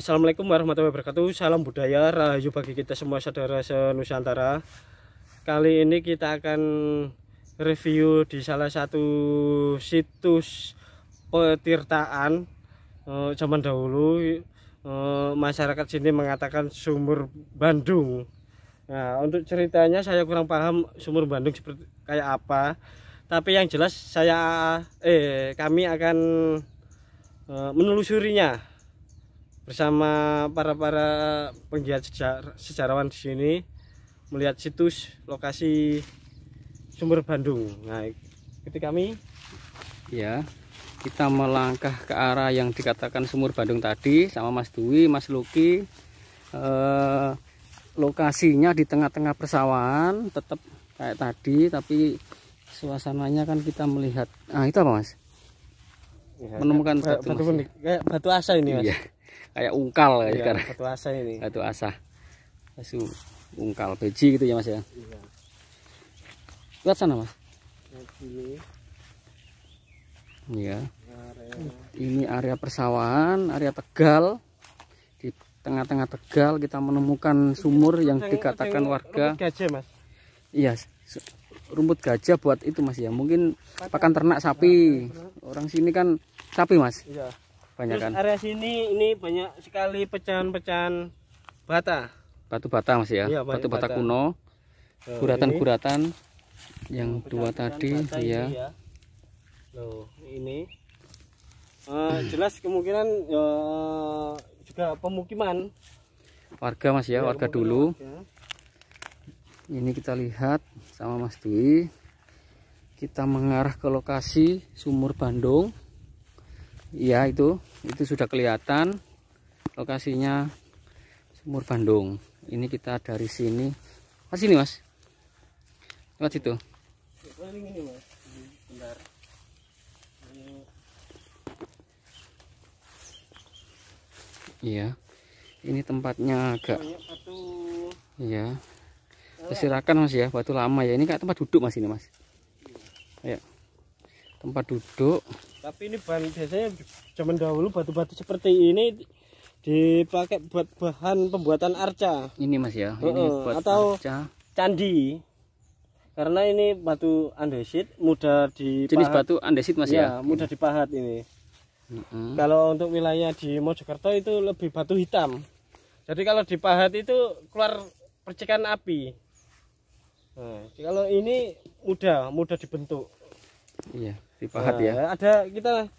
Assalamualaikum warahmatullahi wabarakatuh. Salam budaya, rahayu bagi kita semua saudara se-Nusantara. Kali ini kita akan review di salah satu situs petirtaan zaman dahulu. Masyarakat sini mengatakan Sumur Bandung. Nah, untuk ceritanya saya kurang paham Sumur Bandung seperti kayak apa. Tapi yang jelas kami akan menelusurinya bersama para penggiat sejarawan di sini, melihat situs lokasi Sumur Bandung. Nah, ketika kami kita melangkah ke arah yang dikatakan Sumur Bandung tadi sama Mas Dwi, Mas Luki. Lokasinya di tengah-tengah persawahan, tetap kayak tadi, tapi suasananya kan kita melihat. Itu apa, Mas? Ya, menemukan kayak batu asa ini, Mas. Iya. Kayak ungkal ya, batu asa ini. Batu asa. Ungkal beji gitu ya, Mas ya. Iya. Lihat sana, Mas. Ini. Iya. Ini area persawahan, area Tegal. Di tengah-tengah Tegal kita menemukan sumur yang dikatakan warga. Rumput gajah, Mas. Iya, rumput gajah buat itu, Mas ya. Mungkin pakan ternak sapi. Orang sini kan sapi, Mas. Iya. Banyak Terus kan. area sini ini banyak sekali pecahan-pecahan bata. Batu bata, Mas ya. Iya, Batu bata bata kuno. Guratan-guratan yang dua tadi ya. Loh, ini jelas kemungkinan juga pemukiman Warga, Mas ya, warga dulu. Warga. Ini kita lihat sama Mas Dwi. Kita mengarah ke lokasi Sumur Bandung. Iya, itu sudah kelihatan lokasinya Sumur Bandung. Ini kita dari sini. Mas ini, Mas. Lewat situ. Ini, Mas. Bentar. Iya. Ini tempatnya agak. Batu. Iya. Berserakan, Mas ya, batu lama ya. Ini kayak tempat duduk, Mas, ini, Mas. Ya. Tempat duduk. Tapi ini biasanya zaman dahulu batu-batu seperti ini dipakai buat bahan pembuatan arca. Ini, Mas ya. Ini buat atau arca. Candi. Karena ini batu andesit, mudah dipahat. Jenis batu andesit, Mas ya. Mudah dipahat ini. Kalau untuk wilayah di Mojokerto itu lebih batu hitam. Jadi kalau dipahat itu keluar percikan api. Nah, kalau ini mudah dibentuk. Iya, dipahat ya. Ada kita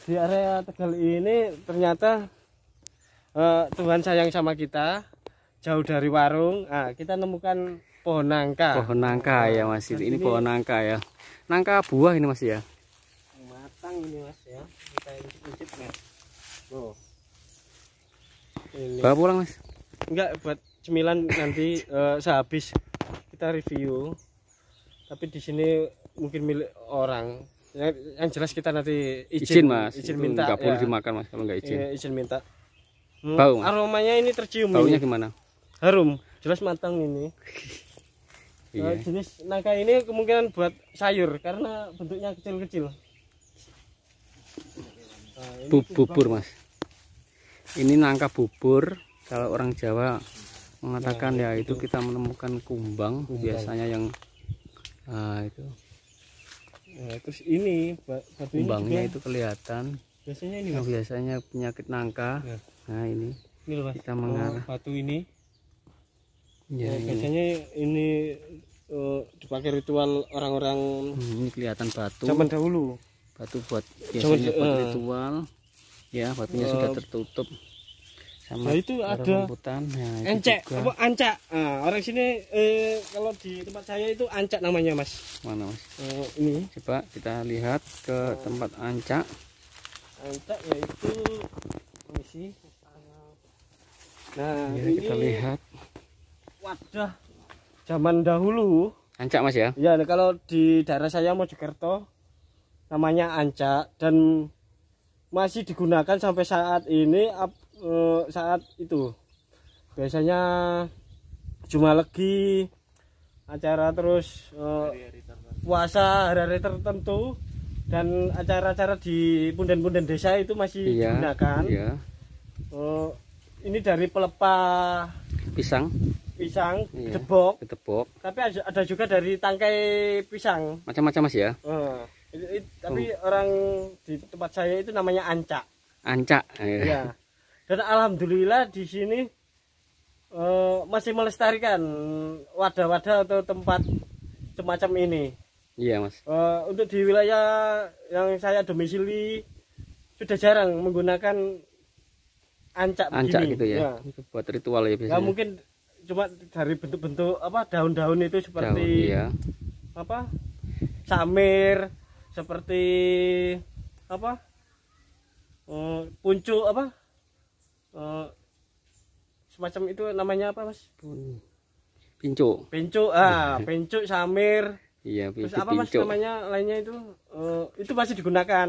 di area Tegal ini ternyata Tuhan sayang sama kita, jauh dari warung. Kita nemukan pohon nangka. Pohon nangka ya, Mas. Ini pohon nangka ya. Nangka buah ini, Mas ya. Matang ini, Mas ya. Kita incip-incip, Mas. Loh. Ini. Bawa pulang, Mas. Enggak, buat cemilan nanti sehabis kita review. Tapi di sini mungkin milik orang. Yang jelas kita nanti izin, Mas. Izin minta. Nggak boleh dimakan, Mas, kalau nggak izin. Izin minta. Bau, Mas. Aromanya ini tercium. Baunya ini. gimana? Harum. Jelas matang ini. Iya. Jenis nangka ini kemungkinan buat sayur karena bentuknya kecil-kecil. Bubur, Mas. Ini nangka bubur. Kalau orang Jawa mengatakan itu kita menemukan kumbang. Biasanya yang itu. Terus ini batu kumbangnya ini itu kelihatan. Biasanya ini, Mas. Biasanya penyakit nangka. Ya. Nah, ini loh, Mas. Kita mengarah. Batu ini. Ya, biasanya ini dipakai ritual orang-orang. Ini kelihatan batu. Zaman dahulu. Batu buat biasanya buat ritual. Ya, batunya sudah tertutup. Sama itu ada rambutan. Nah, encek, apa ancak. Orang sini kalau di tempat saya itu ancak namanya, Mas. Mana, Mas? Ini. Coba kita lihat ke tempat ancak. Ancak yaitu misi. Nah, Ya, ini kita lihat wadah zaman dahulu. ancak, Mas ya. Ya, kalau di daerah saya Mojokerto namanya ancak dan masih digunakan sampai saat ini. Saat itu biasanya Juma Legi, acara terus puasa hari-hari tertentu dan acara-acara di punden-punden desa itu masih digunakan. Iya. Ini dari pelepah Pisang, pisang, iya, gedebok. gedebok. Tapi ada juga dari tangkai pisang. Macam-macam Mas ya. Tapi orang di tempat saya itu namanya ancak. Ancak. Ya. Dan alhamdulillah di sini masih melestarikan wadah-wadah atau tempat semacam ini. Iya Mas. Untuk di wilayah yang saya domisili sudah jarang menggunakan ancak begini. Gitu ya. Ya. Itu buat ritual ya biasanya. Ya mungkin cuma dari bentuk-bentuk apa daun-daun itu seperti Daun, iya. apa samir, seperti apa puncuk apa semacam itu namanya apa Mas? Pincuk. Pincuk, pincuk, samir. Iya, Terus pincuk, apa Mas pincuk. namanya lainnya itu masih digunakan.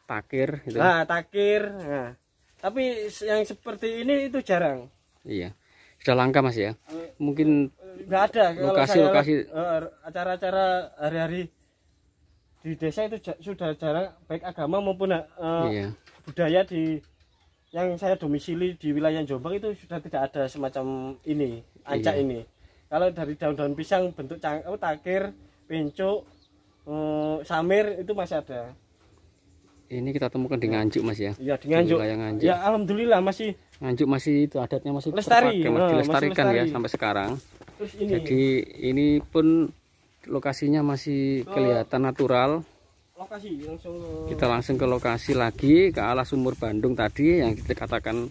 Takir itu. Takir. Nah, tapi yang seperti ini itu jarang. Iya. Sudah langka Mas ya. Mungkin Nggak ada lokasi acara-acara hari-hari di desa itu sudah jarang, baik agama maupun iya. budaya di yang saya domisili di wilayah Jombang itu sudah tidak ada semacam ini, ancak Iya. ini. Kalau dari daun-daun pisang bentuk takir, pincuk, samir itu masih ada. Ini kita temukan di Nganjuk Mas ya. Iya, di Nganjuk. Wilayah Nganjuk. Ya alhamdulillah masih Nganjuk masih itu adatnya masih lestari, terpakai, Mas. Dilestarikan masih ya lestari. sampai sekarang. terus ini. Jadi ini pun lokasinya masih kelihatan natural. Lokasi langsung Kita langsung ke lokasi lagi, ke arah sumur Bandung tadi yang kita katakan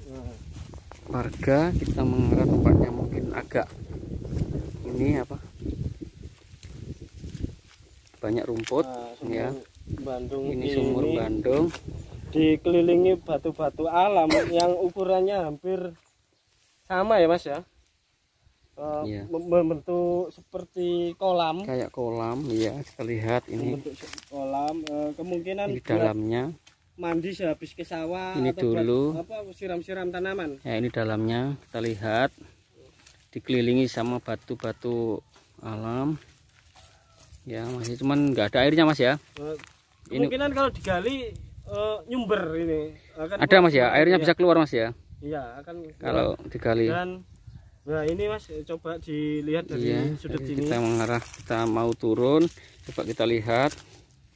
warga. Kita mengarah tempatnya mungkin agak ini apa, banyak rumput sumur ya. Bandung Ini sumur Bandung dikelilingi batu-batu alam yang ukurannya hampir sama ya Mas ya. Iya. Membentuk seperti kolam. kayak kolam ya. Kita lihat ini Membentuk kolam, kemungkinan di buat dalamnya. mandi sehabis ke sawah Ini atau buat dulu. siram-siram tanaman. Ya, ini dalamnya kita lihat dikelilingi sama batu-batu alam. Ya, masih cuman nggak ada airnya Mas ya. Kemungkinan kalau digali nyumber ini akan Ada Mas ya, airnya iya. bisa keluar Mas ya. Iya, akan Kalau digali. dan nah ini Mas coba dilihat dari Iya, sudut jadi sini. kita mengarah, kita mau turun. Coba kita lihat.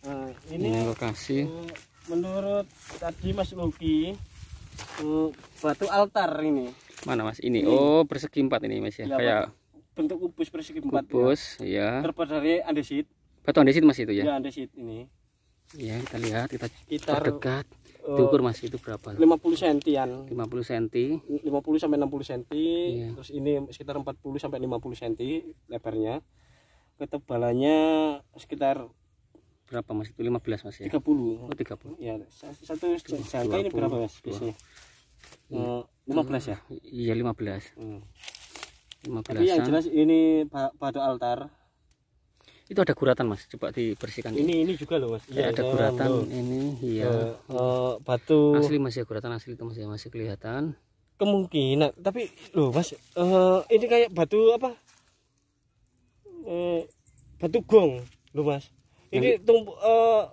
Nah, Ini ini lokasi. menurut tadi Mas Luki batu altar ini. Mana Mas? Ini. Oh, persegi 4 ini Mas ya. Ya, Kayak bentuk kubus persegi 4 kubus ya. terbuat dari andesit. Batu andesit Mas itu ya. Ya, andesit ini. Ya, kita lihat, kita Sekitar terdekat. Diukur Mas itu berapa? 50 sentian. 50 cm. 50 sampai 60 cm. Iya. Terus ini sekitar 40 sampai 50 cm lebarnya. Ketebalannya sekitar Berapa Mas? Itu 15 Mas ya. 30. Oh, 30. Ya, satu jangka ini berapa Mas biasanya? 15 ya? Iya, 15. 15. Tapi yang jelas ini batu altar. Itu ada guratan Mas, coba dibersihkan. Ini juga loh Mas. Ya, ada guratan ini, iya. Batu Asli Mas ya, guratan asli itu Mas ya, masih kelihatan. kemungkinan. Tapi loh Mas, ini kayak batu apa? Batu gong loh Mas. Ini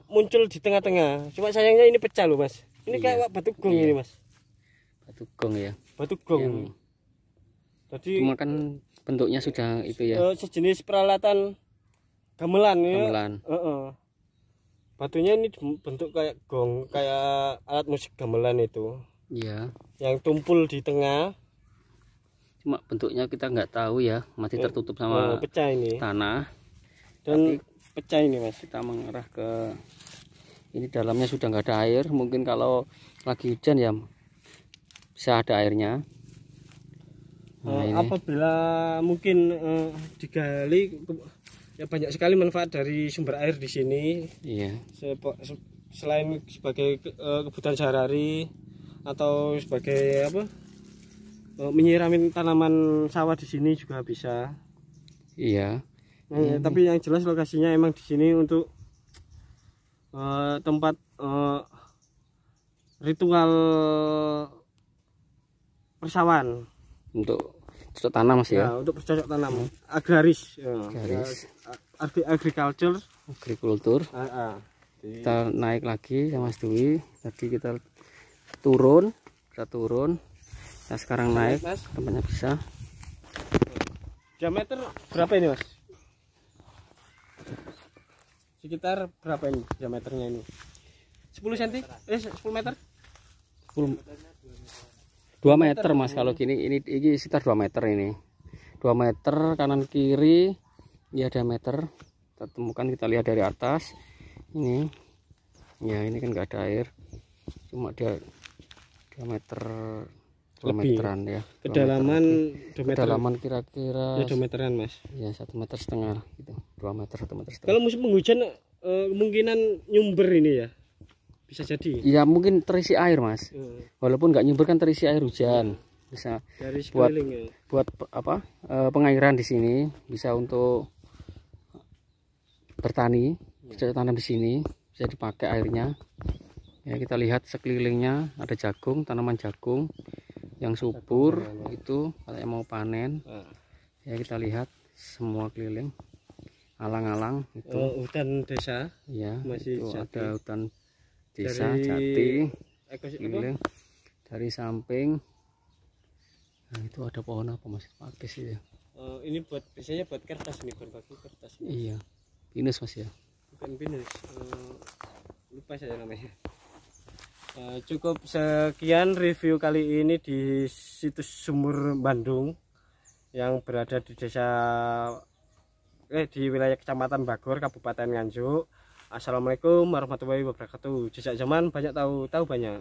muncul di tengah-tengah. Cuma sayangnya ini pecah loh Mas. Ini Iya. kayak batu gong Iya. ini Mas. Batu gong ya. Batu gong. Yang- Jadi Cuma kan bentuknya sudah itu ya, sejenis peralatan gamelan ya. gamelan. Batunya ini bentuk kayak gong, kayak alat musik gamelan itu. Iya. Yang tumpul di tengah. Cuma bentuknya kita nggak tahu ya, masih tertutup sama Pecah ini. tanah. Dan pecah ini Mas. Kita mengarah ke ini, dalamnya sudah nggak ada air. Mungkin kalau lagi hujan ya bisa ada airnya. Nah, ini. Apabila mungkin digali ya banyak sekali manfaat dari sumber air di sini. Iya. Selain sebagai kebutuhan sehari-hari atau sebagai apa? Menyirami tanaman sawah di sini juga bisa. Iya. Tapi yang jelas lokasinya emang di sini untuk tempat ritual persawahan. Untuk cocok tanam Mas ya. Untuk bercocok tanam agraris. Agraris. Agriculture. Agrikultur. Jadi, Kita naik lagi sama Mas Dwi. Tadi kita turun, Kita sekarang naik, Mas. tempatnya bisa. Diameter berapa ini Mas? Sekitar berapa ini diameternya ini? 10 cm? 10 meter? 10, 2 meter Mas kalau gini, ini sekitar 2 meter ini. 2 meter kanan kiri ya diameter. Kita temukan, kita lihat dari atas. Ini ya, ini kan nggak ada air. Cuma dia diameter 2 meteran ya. Kedalaman kira-kira ya 2 meteran Mas. ya 1,5 meter gitu. 2 meter, 1,5 meter. Kalau musim penghujan kemungkinan nyumber ini ya. Bisa jadi. Ya mungkin terisi air Mas. Walaupun nggak nyumber kan terisi air hujan. Bisa Dari buat sekeliling ya. buat apa? Pengairan di sini, bisa untuk bertani, bisa tanam di sini, bisa dipakai airnya. Ya, kita lihat sekelilingnya ada jagung, tanaman jagung yang subur itu kayak mau panen. Ya, kita lihat semua keliling, alang-alang itu. Hutan desa. Ya, masih itu jati. ada hutan desa jati keliling dari samping. Nah, itu ada pohon apa Mas? Pakis ya. Ini buat biasanya buat kertas nih, berbagi kertas. Iya, pinus Mas ya. Bukan pinus, lupa saya namanya. Cukup sekian review kali ini di situs Sumur Bandung yang berada di di wilayah Kecamatan Bagor, Kabupaten Nganjuk. Assalamualaikum warahmatullahi wabarakatuh. Jejak zaman banyak tahu banyak.